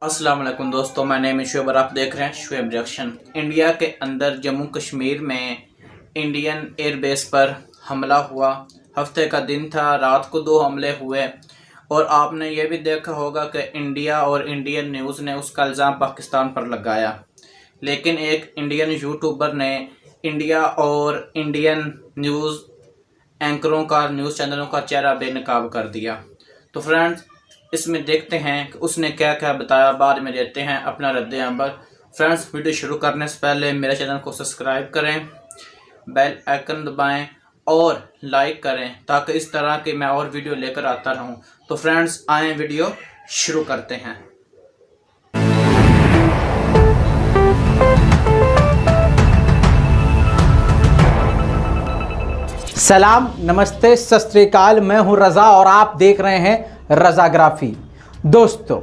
अस्सलाम वालेकुम दोस्तों, मैं नेम शुएब और आप देख रहे हैं शुएब रिएक्शन। इंडिया के अंदर जम्मू कश्मीर में इंडियन एयरबेस पर हमला हुआ। हफ्ते का दिन था, रात को 2 हमले हुए और आपने ये भी देखा होगा कि इंडिया और इंडियन न्यूज़ ने उसका इल्ज़ाम पाकिस्तान पर लगाया, लेकिन एक इंडियन यूट्यूबर ने इंडिया और इंडियन न्यूज़ एंकरों का, न्यूज़ चैनलों का चेहरा बेनकाब कर दिया। तो फ्रेंड्स, इसमें देखते हैं कि उसने क्या क्या बताया, बाद में देते हैं अपना रद्द अमल। फ्रेंड्स, वीडियो शुरू करने से पहले मेरे चैनल को सब्सक्राइब करें, बेल आइकन दबाएं और लाइक करें ताकि इस तरह के मैं और वीडियो लेकर आता रहूं। तो फ्रेंड्स, आए वीडियो शुरू करते हैं। सलाम, नमस्ते, सत श्री अकाल। मैं हूं रज़ा और आप देख रहे हैं रज़ाग्राफी। दोस्तों,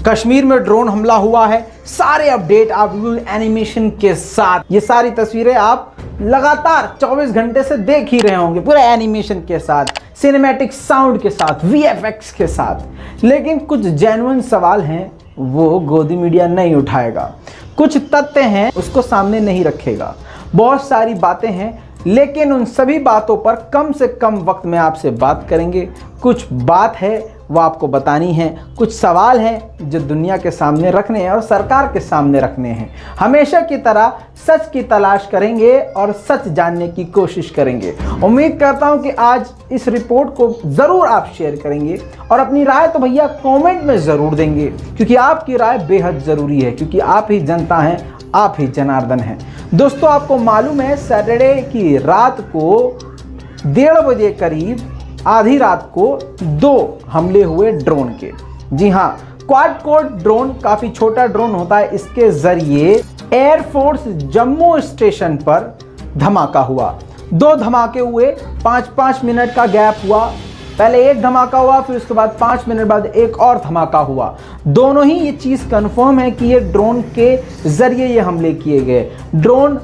कश्मीर में ड्रोन हमला हुआ है। सारे अपडेट आप एनिमेशन के साथ, ये सारी तस्वीरें आप लगातार 24 घंटे से देख ही रहे होंगे, पूरे एनिमेशन के साथ, सिनेमैटिक साउंड के साथ, वीएफएक्स के साथ। लेकिन कुछ जेन्युइन सवाल हैं, वो गोदी मीडिया नहीं उठाएगा। कुछ तथ्य हैं, उसको सामने नहीं रखेगा। बहुत सारी बातें हैं, लेकिन उन सभी बातों पर कम से कम वक्त में आपसे बात करेंगे। कुछ बात है वो आपको बतानी है, कुछ सवाल हैं जो दुनिया के सामने रखने हैं और सरकार के सामने रखने हैं। हमेशा की तरह सच की तलाश करेंगे और सच जानने की कोशिश करेंगे। उम्मीद करता हूं कि आज इस रिपोर्ट को ज़रूर आप शेयर करेंगे और अपनी राय तो भैया कमेंट में ज़रूर देंगे, क्योंकि आपकी राय बेहद ज़रूरी है, क्योंकि आप ही जनता हैं, आप ही जनार्दन हैं। दोस्तों, आपको मालूम है सैटरडे की रात को 1:30 बजे करीब, आधी रात को 2 हमले हुए ड्रोन के। जी हाँ, क्वाडकोड ड्रोन काफ़ी छोटा ड्रोन होता है। इसके ज़रिए एयरफोर्स जम्मू स्टेशन पर धमाका हुआ। 2 धमाके हुए, 5-5 मिनट का गैप हुआ। पहले एक धमाका हुआ, फिर उसके बाद 5 मिनट बाद एक और धमाका हुआ। दोनों ही ये चीज़ कंफर्म है कि ये ड्रोन के ज़रिए ये हमले किए गए। ड्रोन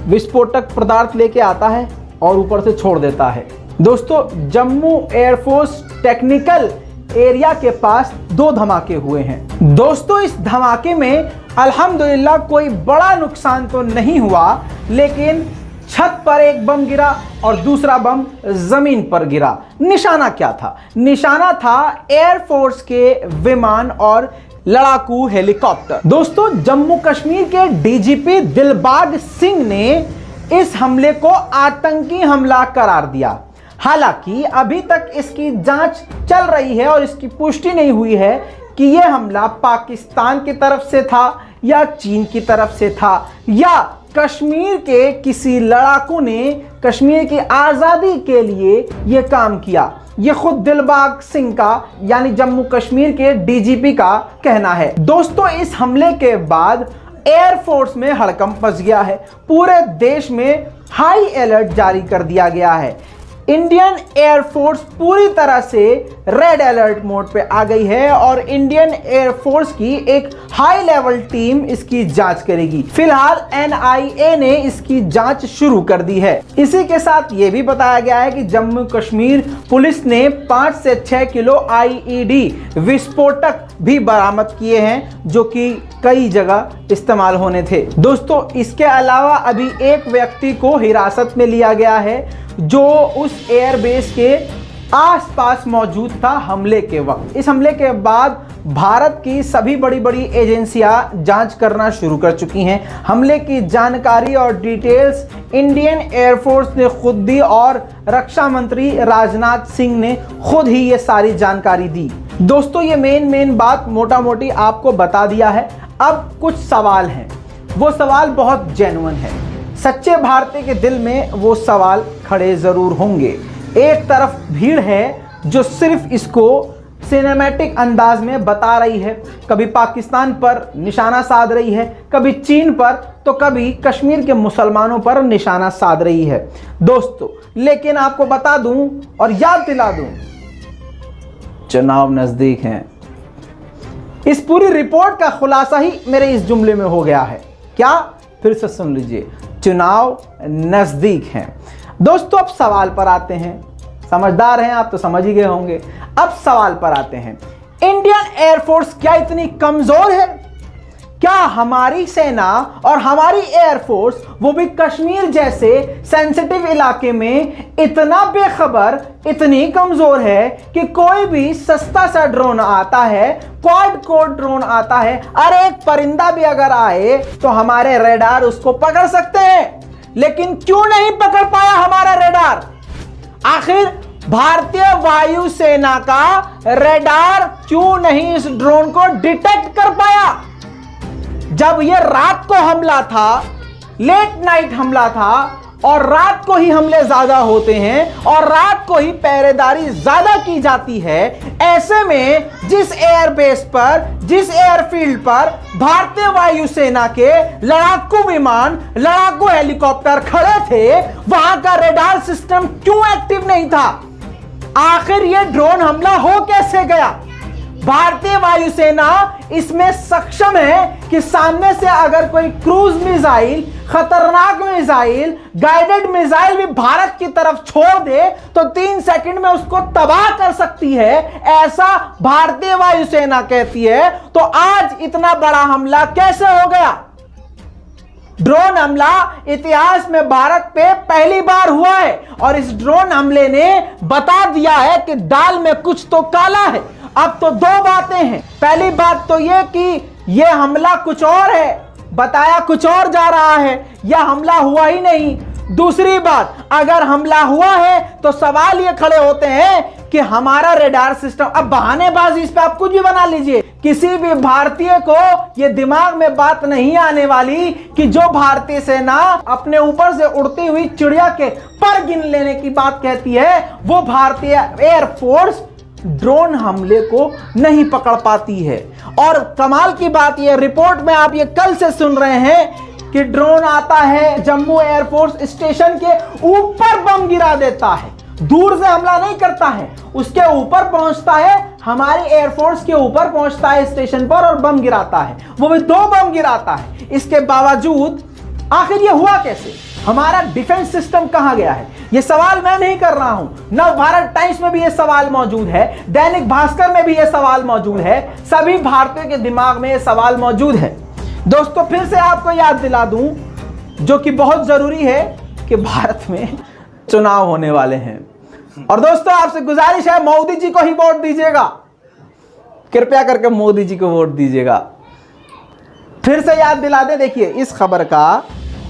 विस्फोटक पदार्थ लेके आता है और ऊपर से छोड़ देता है। दोस्तों, जम्मू एयरफोर्स टेक्निकल एरिया के पास 2 धमाके हुए हैं। दोस्तों, इस धमाके में अल्हम्दुलिल्लाह कोई बड़ा नुकसान तो नहीं हुआ, लेकिन छत पर एक बम गिरा और दूसरा बम जमीन पर गिरा। निशाना क्या था? निशाना था एयरफोर्स के विमान और लड़ाकू हेलीकॉप्टर। दोस्तों, जम्मू कश्मीर के डीजीपी दिलबाग सिंह ने इस हमले को आतंकी हमला करार दिया। हालांकि अभी तक इसकी जांच चल रही है और इसकी पुष्टि नहीं हुई है कि यह हमला पाकिस्तान की तरफ से था या चीन की तरफ से था, या कश्मीर के किसी लड़ाकू ने कश्मीर की आज़ादी के लिए यह काम किया। यह खुद दिलबाग सिंह का, यानी जम्मू कश्मीर के डीजीपी का कहना है। दोस्तों, इस हमले के बाद एयरफोर्स में हड़कंप मच गया है। पूरे देश में हाई अलर्ट जारी कर दिया गया है। इंडियन एयरफोर्स पूरी तरह से रेड अलर्ट मोड पे आ गई है और इंडियन एयरफोर्स की एक हाई लेवल टीम इसकी जांच करेगी। फिलहाल एनआईए ने इसकी जांच शुरू कर दी है। इसी के साथ ये भी बताया गया है कि जम्मू कश्मीर पुलिस ने 5 से 6 किलो आईईडी विस्फोटक भी बरामद किए हैं, जो कि कई जगह इस्तेमाल होने थे। दोस्तों, इसके अलावा अभी एक व्यक्ति को हिरासत में लिया गया है जो उस एयरबेस के आसपास मौजूद था हमले के वक्त। इस हमले के बाद भारत की सभी बड़ी बड़ी एजेंसियां जांच करना शुरू कर चुकी हैं। हमले की जानकारी और डिटेल्स इंडियन एयरफोर्स ने खुद दी और रक्षा मंत्री राजनाथ सिंह ने खुद ही ये सारी जानकारी दी। दोस्तों, ये मेन बात मोटा मोटी आपको बता दिया है। अब कुछ सवाल हैं, वो सवाल बहुत जेन्युइन है। सच्चे भारतीय के दिल में वो सवाल खड़े जरूर होंगे। एक तरफ भीड़ है जो सिर्फ इसको सिनेमैटिक अंदाज में बता रही है, कभी पाकिस्तान पर निशाना साध रही है, कभी चीन पर, तो कभी कश्मीर के मुसलमानों पर निशाना साध रही है। दोस्तों, लेकिन आपको बता दूं और याद दिला दूं, चुनाव नजदीक हैं। इस पूरी रिपोर्ट का खुलासा ही मेरे इस जुमले में हो गया है। क्या? फिर से सुन लीजिए, चुनाव नजदीक हैं। दोस्तों, अब सवाल पर आते हैं। समझदार हैं आप तो समझ ही गए होंगे। अब सवाल पर आते हैं। इंडियन एयरफोर्स क्या इतनी कमजोर है? क्या हमारी सेना और हमारी एयरफोर्स वो भी कश्मीर जैसे सेंसिटिव इलाके में इतना बेखबर, इतनी कमजोर है कि कोई भी सस्ता सा ड्रोन आता है, क्वाड कोड ड्रोन आता है, अरे एक परिंदा भी अगर आए तो हमारे रेडार उसको पकड़ सकते हैं। लेकिन क्यों नहीं पकड़ पाया हमारा रेडार? आखिर भारतीय वायुसेना का रेडार क्यों नहीं इस ड्रोन को डिटेक्ट कर पाया? जब यह रात को हमला था, लेट नाइट हमला था, और रात को ही हमले ज्यादा होते हैं और रात को ही पहरेदारी ज्यादा की जाती है, ऐसे में जिस एयरबेस पर, जिस एयरफील्ड पर भारतीय वायुसेना के लड़ाकू विमान, लड़ाकू हेलीकॉप्टर खड़े थे, वहां का रेडार सिस्टम क्यों एक्टिव नहीं था? आखिर यह ड्रोन हमला हो कैसे गया? भारतीय वायुसेना इसमें सक्षम है कि सामने से अगर कोई क्रूज मिसाइल, खतरनाक मिसाइल, गाइडेड मिसाइल भी भारत की तरफ छोड़ दे तो 3 सेकंड में उसको तबाह कर सकती है, ऐसा भारतीय वायुसेना कहती है। तो आज इतना बड़ा हमला कैसे हो गया? ड्रोन हमला इतिहास में भारत पे पहली बार हुआ है और इस ड्रोन हमले ने बता दिया है कि दाल में कुछ तो काला है। अब तो 2 बातें हैं। पहली बात तो यह कि यह हमला कुछ और है, बताया कुछ और जा रहा है, यह हमला हुआ ही नहीं। दूसरी बात, अगर हमला हुआ है तो सवाल ये खड़े होते हैं कि हमारा रेडार सिस्टम, अब बहानेबाजी इस पे आप कुछ भी बना लीजिए, किसी भी भारतीय को ये दिमाग में बात नहीं आने वाली कि जो भारतीय सेना अपने ऊपर से उड़ती हुई चिड़िया के पर गिन लेने की बात कहती है, वो भारतीय एयरफोर्स ड्रोन हमले को नहीं पकड़ पाती है। और कमाल की बात यह, रिपोर्ट में आप ये कल से सुन रहे हैं कि ड्रोन आता है, जम्मू एयरफोर्स स्टेशन के ऊपर बम गिरा देता है, दूर से हमला नहीं करता है, उसके ऊपर पहुंचता है, हमारी एयरफोर्स के ऊपर पहुंचता है स्टेशन पर और बम गिराता है, वो भी 2 बम गिराता है। इसके बावजूद आखिर ये हुआ कैसे? हमारा डिफेंस सिस्टम कहां गया है? ये सवाल मैं नहीं कर रहा हूं, नव भारत टाइम्स में भी ये सवाल मौजूद है, दैनिक भास्कर में भी ये सवाल मौजूद है, सभी भारतीयों के दिमाग में ये सवाल मौजूद है। दोस्तों, फिर से आपको याद दिला दूं, जो कि बहुत जरूरी है, कि भारत में चुनाव होने वाले हैं और दोस्तों आपसे गुजारिश है, मोदी जी को ही वोट दीजिएगा, कृपया करके मोदी जी को वोट दीजिएगा। फिर से याद दिला दें, देखिए इस खबर का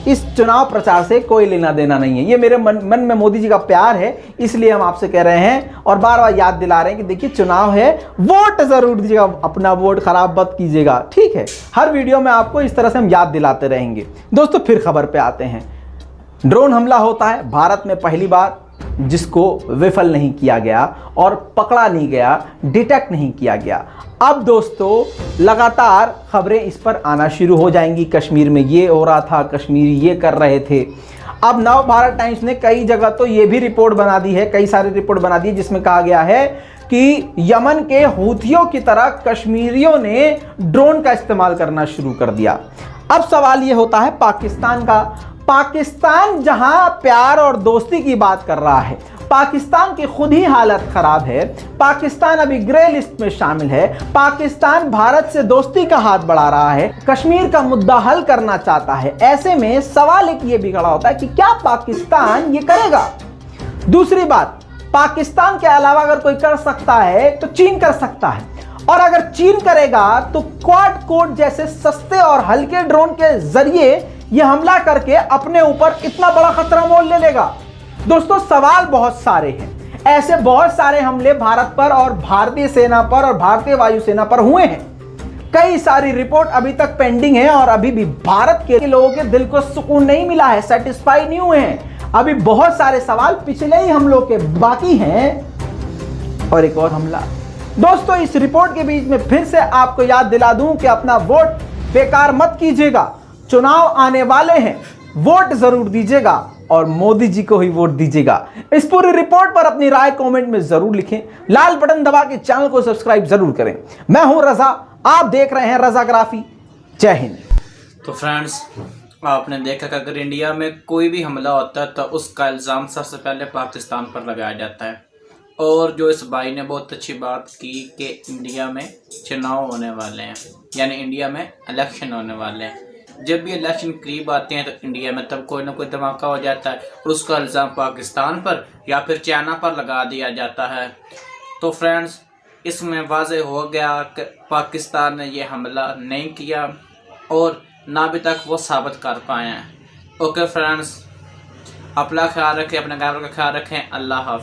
इस चुनाव प्रचार से कोई लेना देना नहीं है, ये मेरे मन में मोदी जी का प्यार है, इसलिए हम आपसे कह रहे हैं और बार बार याद दिला रहे हैं कि देखिए चुनाव है, वोट जरूर दीजिएगा, अपना वोट खराब मत कीजिएगा, ठीक है? हर वीडियो में आपको इस तरह से हम याद दिलाते रहेंगे। दोस्तों, फिर खबर पे आते हैं। ड्रोन हमला होता है भारत में पहली बार, जिसको विफल नहीं किया गया और पकड़ा नहीं गया, डिटेक्ट नहीं किया गया। अब दोस्तों लगातार खबरें इस पर आना शुरू हो जाएंगी, कश्मीर में ये हो रहा था, कश्मीर ये कर रहे थे। अब नव भारत टाइम्स ने कई जगह तो ये भी रिपोर्ट बना दी है, कई सारी रिपोर्ट बना दी है, जिसमें कहा गया है कि यमन के हूथियों की तरह कश्मीरियों ने ड्रोन का इस्तेमाल करना शुरू कर दिया। अब सवाल ये होता है पाकिस्तान का, पाकिस्तान जहां प्यार और दोस्ती की बात कर रहा है, पाकिस्तान की खुद ही हालत खराब है, पाकिस्तान अभी ग्रे लिस्ट में शामिल है, पाकिस्तान भारत से दोस्ती का हाथ बढ़ा रहा है, कश्मीर का मुद्दा हल करना चाहता है। ऐसे में सवाल एक ये भी खड़ा होता है कि क्या पाकिस्तान ये करेगा? दूसरी बात, पाकिस्तान के अलावा अगर कोई कर सकता है तो चीन कर सकता है, और अगर चीन करेगा तो क्वाड कोड जैसे सस्ते और हल्के ड्रोन के जरिए यह हमला करके अपने ऊपर इतना बड़ा खतरा मोल ले लेगा। दोस्तों, सवाल बहुत सारे हैं, ऐसे बहुत सारे हमले भारत पर और भारतीय सेना पर और भारतीय वायुसेना पर हुए हैं। कई सारी रिपोर्ट अभी तक पेंडिंग है और अभी भी भारत के लोगों के दिल को सुकून नहीं मिला है, सेटिस्फाई नहीं हुए हैं। अभी बहुत सारे सवाल पिछले ही हमलों के बाकी हैं और एक और हमला। दोस्तों, इस रिपोर्ट के बीच में फिर से आपको याद दिला दूं कि अपना वोट बेकार मत कीजिएगा, चुनाव आने वाले हैं, वोट जरूर दीजिएगा और मोदी जी को ही वोट दीजिएगा। इस पूरी रिपोर्ट पर अपनी राय कमेंट में जरूर लिखें, लाल बटन दबा के चैनल को सब्सक्राइब जरूर करें। मैं हूं रजा, आप देख रहे हैं रजाग्राफी। जय हिंद। तो फ्रेंड्स, आपने देखा कि अगर इंडिया में कोई भी हमला होता है तो उसका इल्ज़ाम सबसे पहले पाकिस्तान पर लगाया जाता है और जो इस भाई ने बहुत अच्छी बात की कि इंडिया में चुनाव होने वाले हैं, यानी इंडिया में इलेक्शन होने वाले हैं। जब भी इलेक्शन करीब आते हैं तो इंडिया में तब कोई ना कोई धमाका हो जाता है और उसका इल्ज़ाम पाकिस्तान पर या फिर चाइना पर लगा दिया जाता है। तो फ्रेंड्स, इसमें वाज़ेह हो गया कि पाकिस्तान ने ये हमला नहीं किया और ना अभी तक वो साबित कर पाए हैं। ओके फ्रेंड्स, अपना ख्याल रखें, अपने घर का ख्याल रखें। अल्लाह हाफ़िज़।